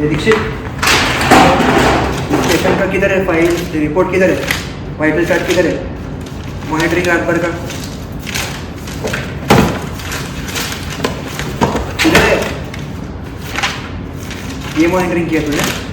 Dixit, station का किधर है फाइल, रिपोर्ट किधर है, वाइटल चार्ट किधर है, मॉनिटरिंग रात भर का किधर है? ये मॉनिटरिंग किया तूने?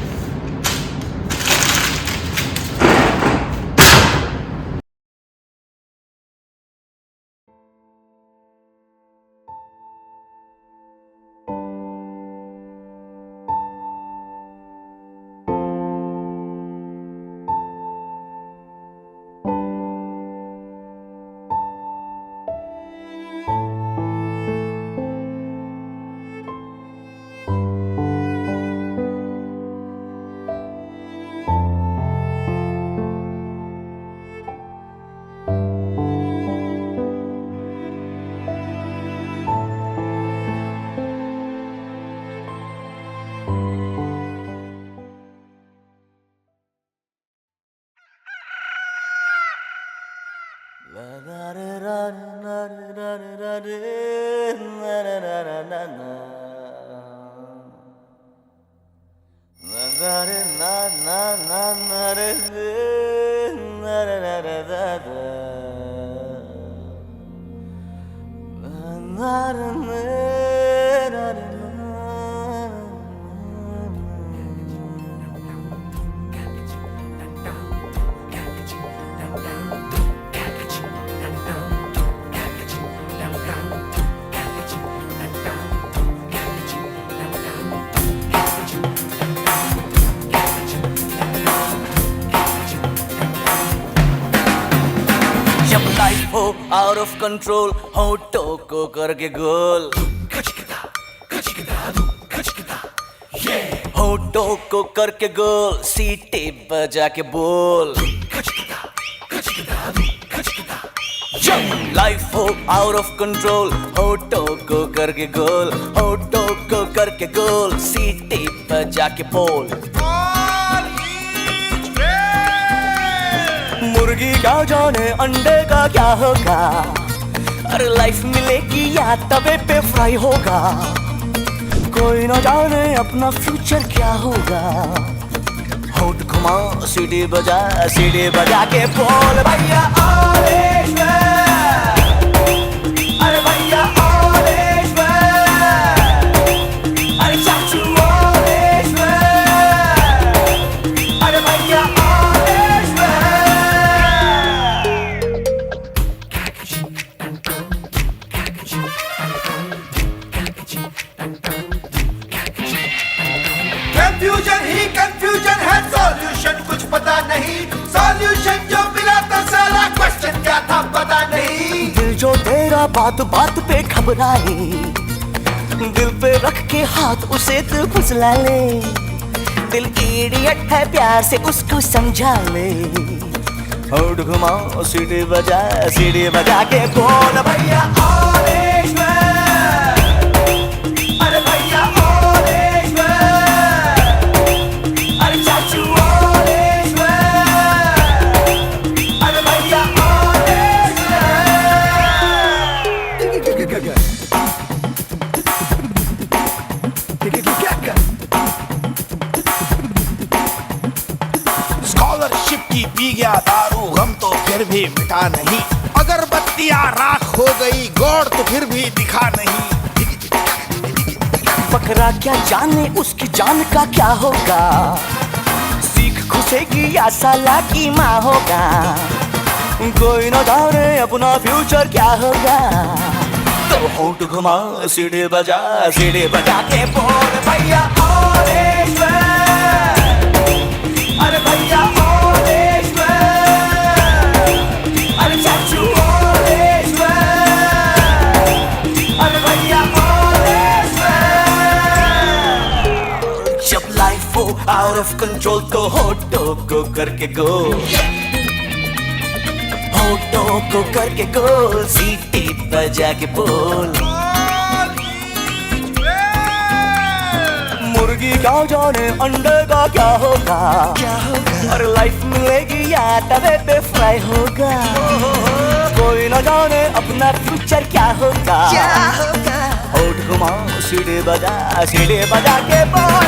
हो आउट ऑफ कंट्रोल, होठों को करके गोल, होठों को करके गोल, सीटे बजा के बोल। लाइफ हो आउट ऑफ कंट्रोल, होठों को करके गोल, होठों को करके गोल, सीटे बजा के बोल। मुर्गी क्या जाने अंडे का क्या होगा, अरे लाइफ मिलेगी या तवे पे फ्राई होगा, कोई ना जाने अपना फ्यूचर क्या होगा। होठ घुमा सीढ़ी बजा के बोल भैया ऑलेज में, अरे भैया ऑलेज में, अरे चाचू ऑलेज में, अरे भैया ऑलेज में। कंफ्यूजन ही कंफ्यूजन है, सॉल्यूशन कुछ पता नहीं, सॉल्यूशन जो मिला तो साला क्वेश्चन क्या था पता नहीं। दिल जो तेरा बात बात पे घबराए, दिल पे रख के हाथ उसे तू फुसला ले, दिल इडियट है प्यार से उसको समझा ले। होठ घुमा सीढ़ी बजा के बोल भैया ऑलेज में, अरे भैया ऑलेज में, अरे चाचू ऑलेज में, अरे भैया ऑलेज स्कॉलरशिप की पी गया दारू, गम तो फिर भी मिटा नहीं, अगरबत्तियां राख हो गई, गौर तो फिर भी दिखा नहीं। बकरा क्या जाने उसकी जान का क्या होगा, सीख घुसेगी या साला की माँ होगा, कोई न जाने अपना फ्यूचर क्या होगा। तो होठ घुमा सीढ़ी बजा के बोल भैया ऑलेज में, अरे भैया ऑलेज में, अरे चाचू ऑलेज में, अरे भैया ऑलेज में। जब लाइफ हो आउट ऑफ कंट्रोल तो होठों को करके गोल, होठों को करके गोल, सीटी बजा के बोल। मुर्गी क्या जाने अंडे का क्या होगा, और लाइफ मिलेगी या तवे पे फ्राई होगा, कोई न जाने अपना फ्यूचर क्या होगा। होठ घुमा सीढ़ी बजा के बोल।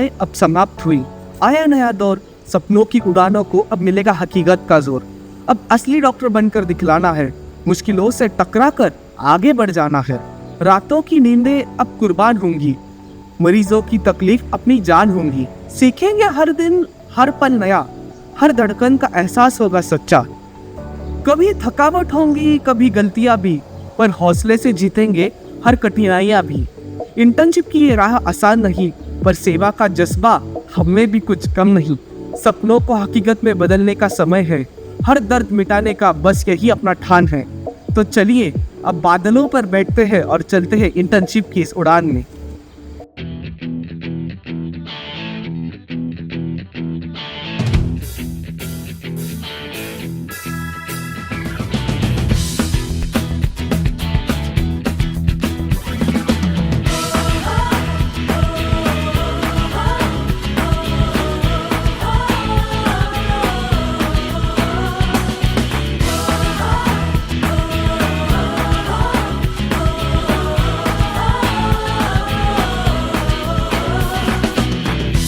आशाएं अब समाप्त हुई। आया नया दौर, सपनों की उड़ानों को अब मिलेगा हकीकत का जोर। अब असली डॉक्टर बनकर दिखलाना है, मुश्किलों से टकरा कर आगे बढ़ जाना है। रातों की नींदें अब कुर्बान होंगी, मरीजों की तकलीफ अपनी जान होंगी। सीखेंगे हर दिन हर पल नया, हर धड़कन का एहसास होगा सच्चा। कभी थकावट होंगी, कभी गलतियां भी, पर हौसले से जीतेंगे हर कठिनाइयां भी। इंटर्नशिप की ये राह आसान नहीं, पर सेवा का जज्बा हमें भी कुछ कम नहीं। सपनों को हकीकत में बदलने का समय है, हर दर्द मिटाने का बस यही अपना ठान है। तो चलिए अब बादलों पर बैठते हैं और चलते हैं इंटर्नशिप की इस उड़ान में।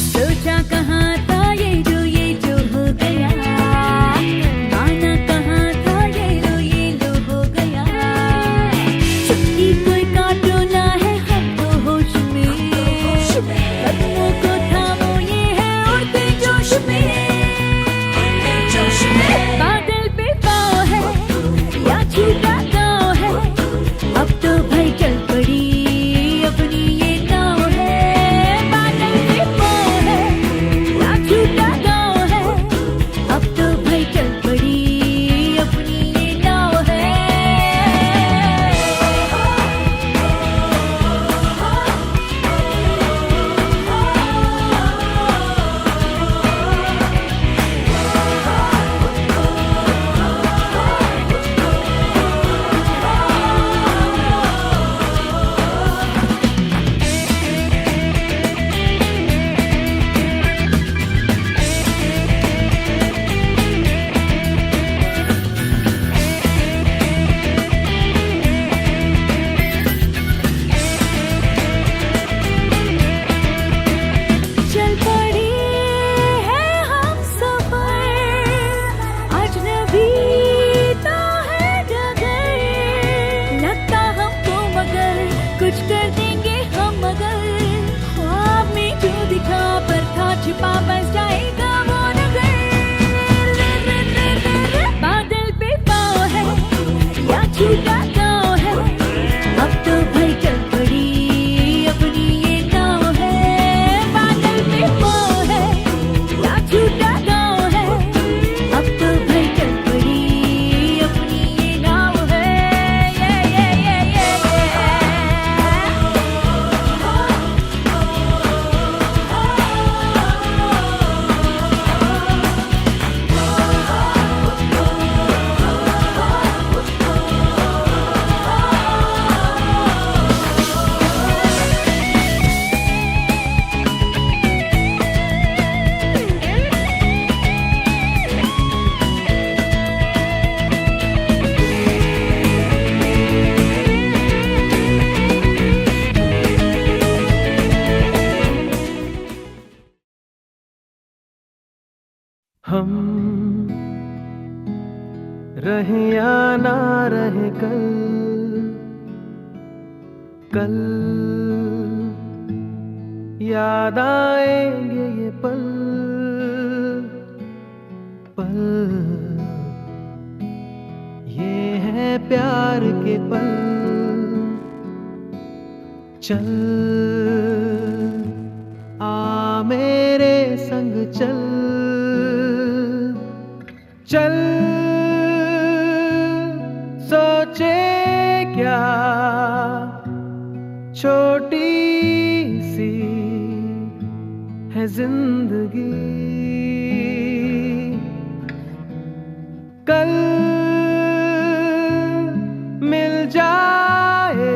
सोचा कहाँ था ये जो हो गया, माना कहाँ था ये लो हो गया। छुट्टी कोई काटो ना है हम तो होश में, कदमों को थामो ये है उड़ते जोश में। बादल पे पाँव है या छूटा गाँव है, अब तो भाई चल पड़ी अपनी ये नाव है। बादल पे पाँव है या छूटा गाँव है, अब तो भाई चल पड़ी अपनी ये नाव है। चल पड़ी है हम सफर, अजनबी तो है डगर। लगता हमको मगर कुछ कर देंगे हम, मगर ख्वाब में जो दिखा पर था छिपा बस जाएगा वो नगर। बादल पे पाँव है या छूटा गाँव है, अब तो भाई चल पड़ी अपनी ये नाव है। बादल पे पाँव है या छूटा गाँव है, अब तो भाई चल पड़ी अपनी ये नाव है। हम रहे या ना रहे कल, कल याद आएंगे ये पल, पल ये है प्यार के पल। चल आ मेरे संग चल, चल सोचे क्या छोटी सी है जिंदगी। कल मिल जाए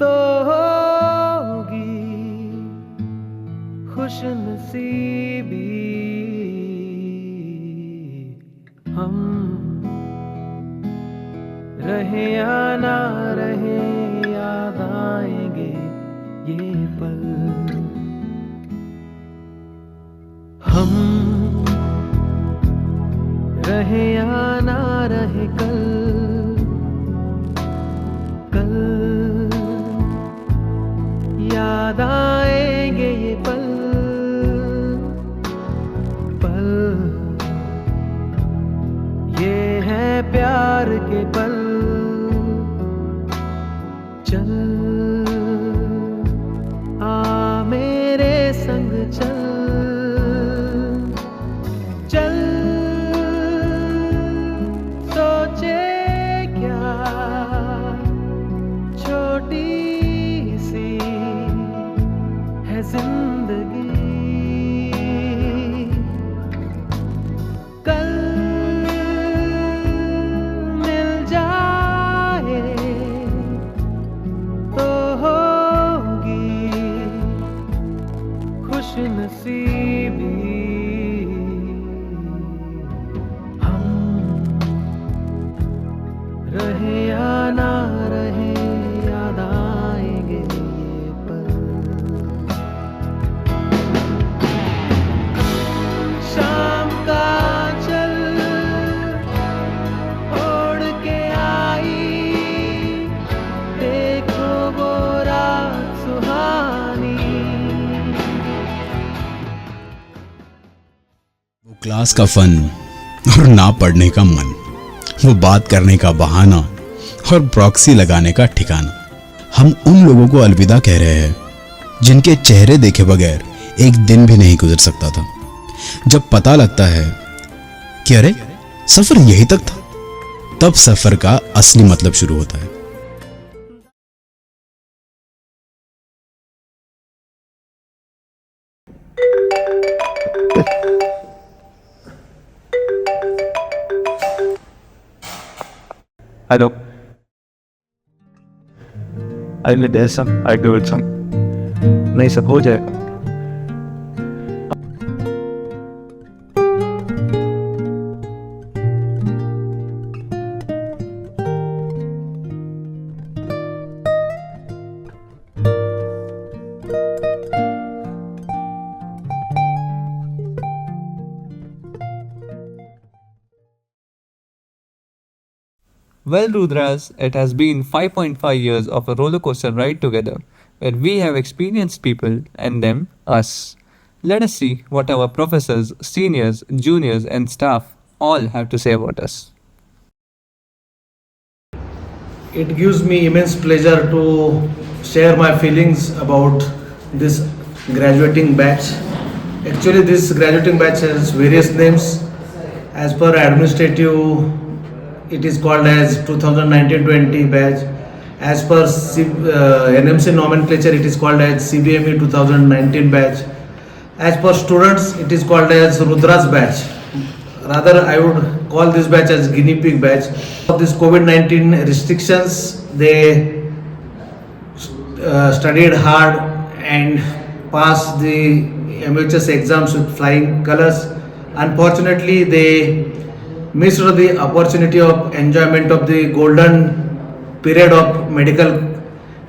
तो होगी खुशनसीबी। हम रहे या ना रहे याद आएंगे ये पल। रहे या ना रहे कल, कल याद आएंगे ये पल, पल ये है प्यार के पल। चल आ मेरे संग चल, चल सोचे क्या छोटी सी है जिंदगी, कल मिल जाए तो होगी खुश नसीबी। हम रहे या ना रहे याद आएंगे ये पल। शाम का चल ओढ़ के आई, देखो वो रात सुहानी। वो क्लास का फन और ना पढ़ने का मन, वो बात करने का बहाना और प्रॉक्सी लगाने का ठिकाना। हम उन लोगों को अलविदा कह रहे हैं जिनके चेहरे देखे बगैर एक दिन भी नहीं गुजर सकता था। जब पता लगता है कि अरे सफर यही तक था, तब सफर का असली मतलब शुरू होता है। Hello. I will there some. I do it some. नहीं सब हो जाएगा। Well, Rudras, it has been 5.5 years of a roller coaster ride together, where we have experienced people and them, us. Let us see what our professors, seniors, juniors, and staff all have to say about us. It gives me immense pleasure to share my feelings about this graduating batch. Actually, this graduating batch has various names. As per administrative, it is called as 2019-20 batch. As per NMC nomenclature, it is called as CBME 2019 batch. As per students, it is called as Rudra's batch. Rather, I would call this batch as guinea pig batch. For this COVID-19 restrictions, they studied hard and passed the MHS exams with flying colors. Unfortunately, they missed the opportunity of enjoyment of the golden period of medical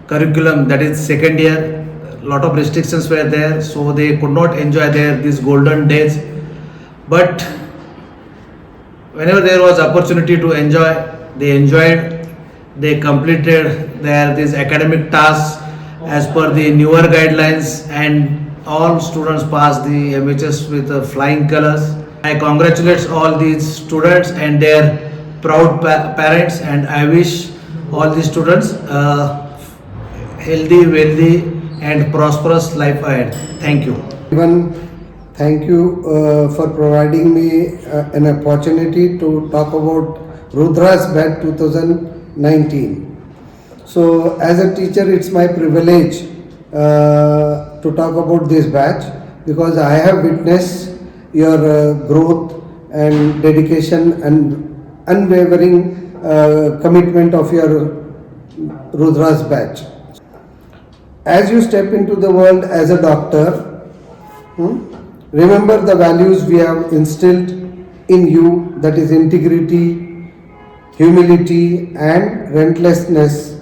curriculum, that is second year. Lot of restrictions were there, so they could not enjoy these golden days. But whenever there was opportunity to enjoy, they enjoyed. They completed these academic tasks as per the newer guidelines, and all students passed the MHS with flying colors. I congratulate all these students and their proud parents, and I wish all the students a healthy, wealthy and prosperous life ahead. Thank you. Even thank you for providing me an opportunity to talk about Rudra's batch 2019. So as a teacher, it's my privilege to talk about this batch, because I have witnessed your growth and dedication and unwavering commitment of your Rudra's batch. As you step into the world as a doctor, remember the values we have instilled in you, that is integrity, humility and relentlessness,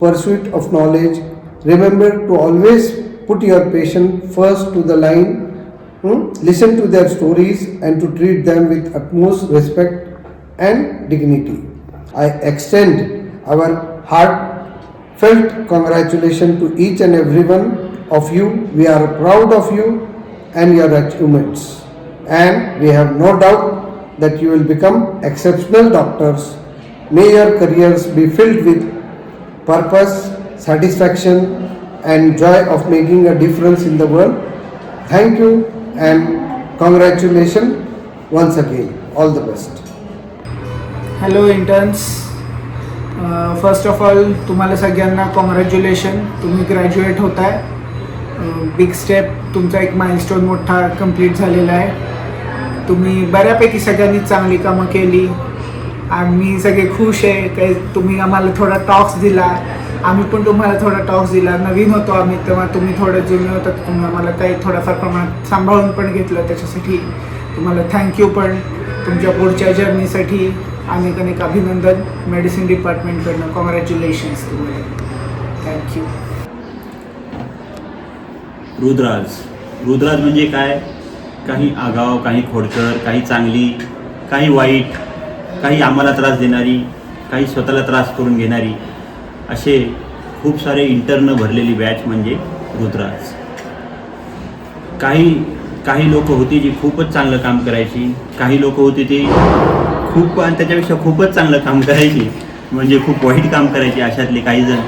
pursuit of knowledge. Remember to always put your patient first to the line listen to their stories and to treat them with utmost respect and dignity. I extend our heartfelt congratulations to each and every one of you. We are proud of you and your achievements, and we have no doubt that you will become exceptional doctors. May your careers be filled with purpose, satisfaction, and joy of making a difference in the world. Thank you and congratulations once again. All the best. Hello interns, first of all तुम्हाला सगळ्यांना congratulation, तुम्ही graduate होत आहे. Big step, तुमचा एक milestone मोठा complete झालेला आहे. तुम्ही बऱ्यापैकी सगळ्यांनी चांगली कामं केली. आम्ही सगळे खुश आहे. काही तुम्ही आम्हाला थोडा टॉक्स दिला, आम्ही पण तुम्हाला थोडा टॉक्स दिला. नवीन होतो आम्ही तेव्हा, तुम्ही थोडं जुने होतात, तुम्ही आम्हाला काही थोडाफार प्रमाणात सांभाळून पण घेतलं. त्याच्यासाठी तुम्हाला थँक्यू. पण तुमच्या पुढच्या जर्नीसाठी अनेक अनेक अभिनंदन. मेडिसिन डिपार्टमेंटकडनं कॉंग्रॅच्युलेशन्स तुम्हाला. थँक्यू. रुद्राज म्हणजे काय? काही आगाव, काही खोडकर, काही चांगली, काही वाईट, काही आम्हाला त्रास देणारी, काही स्वतःला त्रास करून घेणारी, असे खूप सारे इंटर्न भरलेली बॅच म्हणजे रुद्राज. काही लोक होती जी खूपच चांगलं काम करायची, काही लोक होती ती खूप आणि त्याच्यापेक्षा खूपच चांगलं काम करायची, म्हणजे खूप वाईट काम करायची, अशातले काही जण.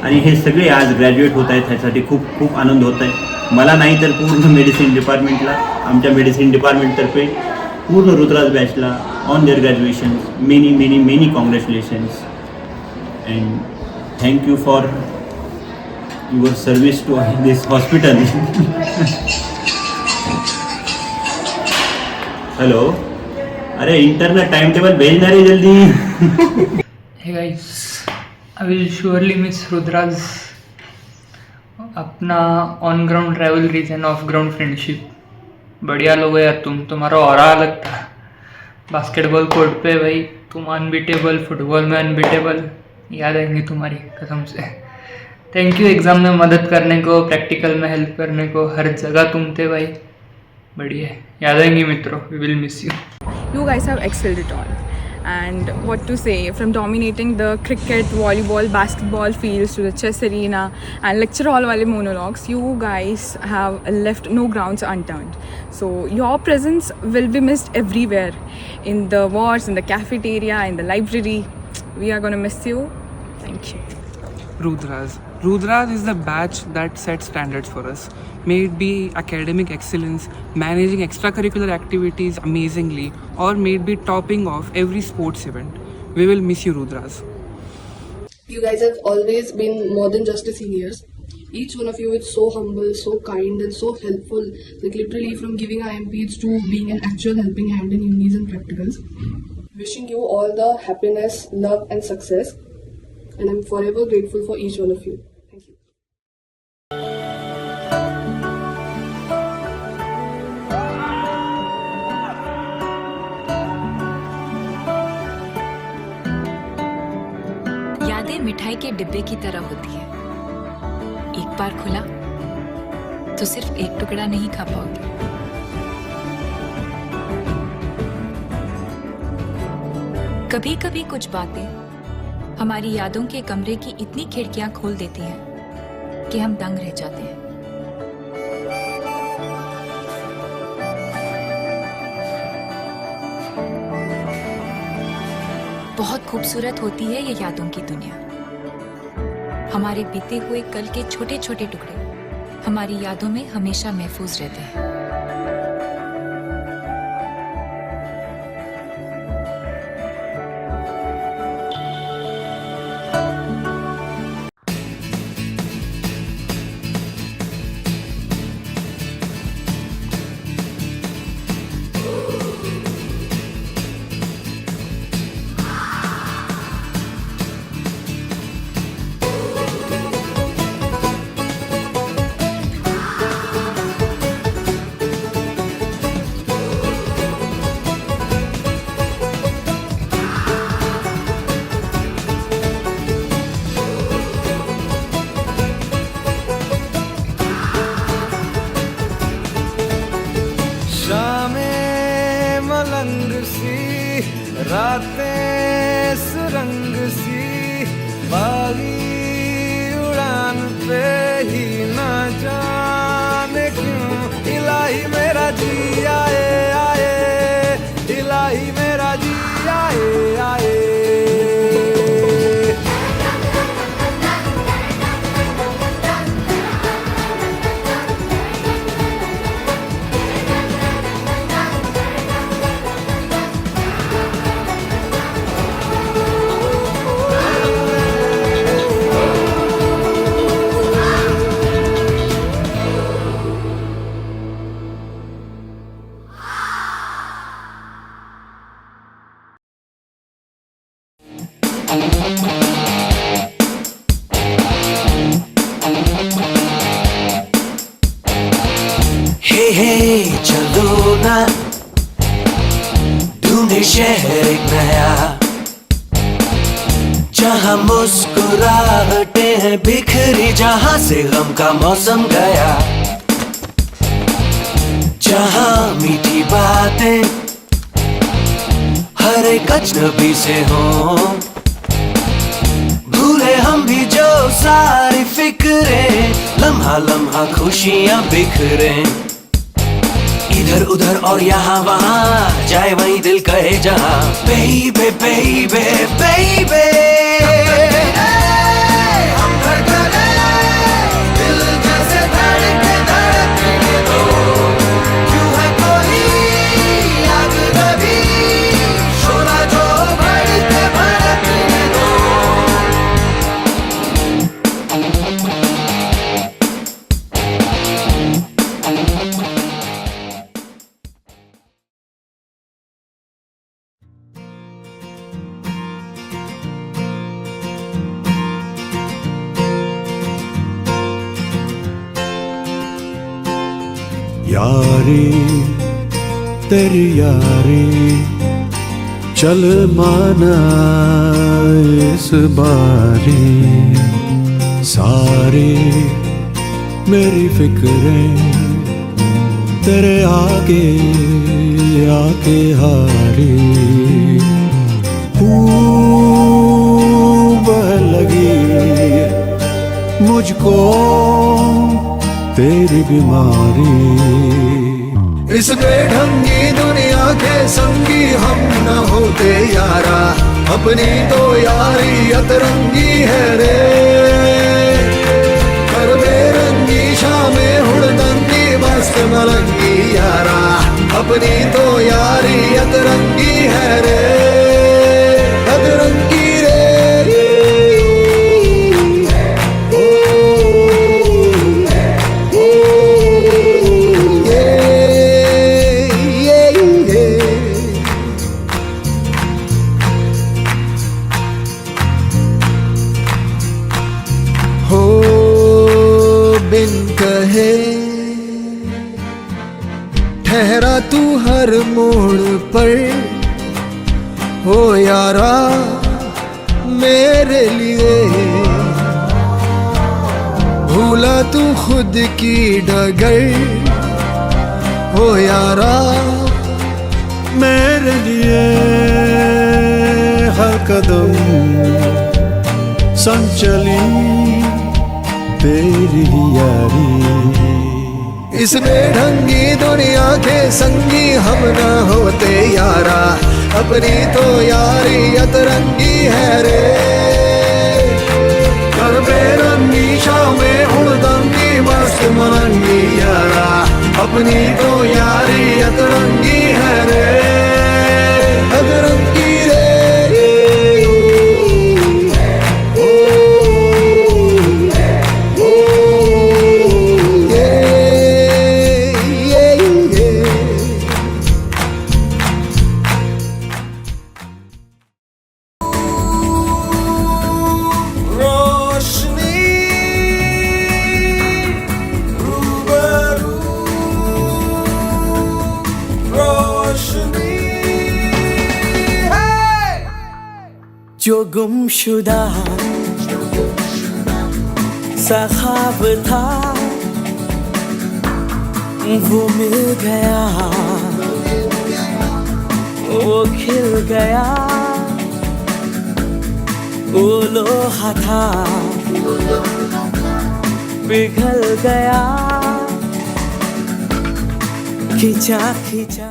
आणि हे सगळे आज ग्रॅज्युएट होत आहेत, ह्यासाठी खूप खूप आनंद होत आहे मला, नाही तर पूर्ण मेडिसिन डिपार्टमेंटला. आमच्या मेडिसिन डिपार्टमेंटतर्फे पूर्ण रुद्राज बॅचला on their graduations many many many congratulations and thank you for your service to this hospital. Hello, अरे इंटरनल टाइम टेबल भेजना रे जल्दी. Hey guys, I will surely miss Rudraj. अपना on ground rivalries end of ground friendship, बढ़िया लोग हो यार. तुम्हारा ऑरा अलग था. बास्केटबॉल कोर्ट पे भाई तुम अनबीटेबल, फुटबॉल में अनबीटेबल. याद आएंगी तुम्हारी कसम से. थैंक यू एग्ज़ाम में मदद करने को, प्रैक्टिकल में हेल्प करने को, हर जगह तुम थे भाई. बढ़िया है, याद आएंगी मित्रों. We will miss you. You guys have excelled it all. And what to say, from dominating the cricket, volleyball, basketball fields to the chess arena and lecture hall wale monologues, you guys have left no grounds unturned. So your presence will be missed everywhere, in the wards, in the cafeteria, in the library. We are going to miss you. Thank you. Rudraj is the batch that sets standards for us. May it be academic excellence, managing extracurricular activities amazingly, or may it be topping off every sports event. We will miss you, Rudraj. You guys have always been more than just the seniors. Each one of you is so humble, so kind and so helpful. Like literally from giving IMPs to being an actual helping hand in unis and practicals. Wishing you all the happiness, love and success. And I'm forever grateful for each one of you. Thank you. यादें मिठाई के डिब्बे की तरह होती है. एक बार खुला तो सिर्फ एक टुकड़ा नहीं खा पाओगे. कभी कभी कुछ बातें हमारी यादों के कमरे की इतनी खिड़कियां खोल देती हैं कि हम दंग रह जाते हैं. बहुत खूबसूरत होती है ये यादों की दुनिया. हमारे बीते हुए कल के छोटे छोटे टुकड़े हमारी यादों में हमेशा महफूज रहते हैं. मलंग सी रातें सुरंग सी बागी उड़ान पे ही ना जाने क्यों इलाही मेरा जी आए आए इलाही मेरा जी आए आए चलो ना ढूंढे शहर एक नया जहाँ मुस्कुराहटें हैं बिखरी जहाँ से गम का मौसम गया जहाँ मीठी बातें हर एक अजनबी से हों भूले हम भी जो सारी फिक्रें लम्हा लम्हा खुशियाँ बिखरें इधर उधर और यहाँ वहाँ जाए वहीं दिल कहे जहाँ बेबे बेबे बेबे हम धड़कने दिल जैसे धड़के धड़कने दो क्यों है कोई अजनबी शोला जो बढ़ते भड़कने दो यारी तेरी यारी चल माना इस बारी सारी मेरी फिक्रें तेरे आगे आके हारी वह लगी मुझको तेरी बीमारी इस बेढंगी दुनिया के संगी हम न होते यारा अपनी तो यारी अतरंगी है रे कर बेरंगी शामें हुड़दंगी मस्त मलंगी यारा अपनी तो यारी अतरंगी है रे अतरंगी ठहरा तू हर मोड़ पर हो यारा मेरे लिए भूला तू खुद की डगर हो यारा मेरे लिए हर कदम संग चली तेरी यारी इस बेढंगी दुनिया के संगी हम न होते यारा अपनी तो यारी अतरंगी है रे कर बेरंगी शामें हुड़दंगी मस्त मलंगी यारा अपनी तो यारी अतरंगी है रे अतरंगी जो गुमशुदा सा ख्वाब था वो मिल गया खिल गया, वो लोहा था पिघल गया, खिंचा खिंचा